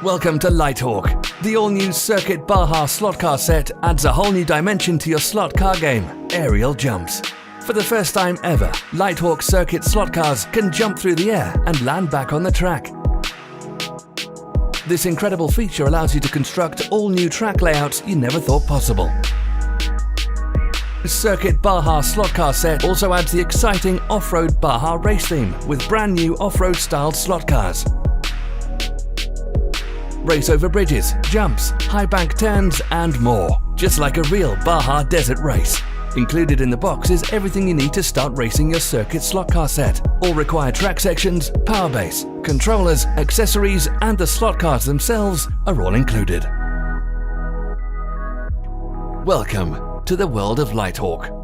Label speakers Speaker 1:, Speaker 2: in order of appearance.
Speaker 1: Welcome to Litehawk. The all-new CIRCUIT Baja slot car set adds a whole new dimension to your slot car game, aerial jumps. For the first time ever, Litehawk CIRCUIT slot cars can jump through the air and land back on the track. This incredible feature allows you to construct all new track layouts you never thought possible. The CIRCUIT Baja slot car set also adds the exciting off-road Baja race theme with brand new off-road styled slot cars. Race over bridges, jumps, high bank turns and more, just like a real Baja desert race. Included in the box is everything you need to start racing your CIRCUIT slot car set. All required track sections, power base, controllers, accessories and the slot cars themselves are all included. Welcome to the world of Litehawk.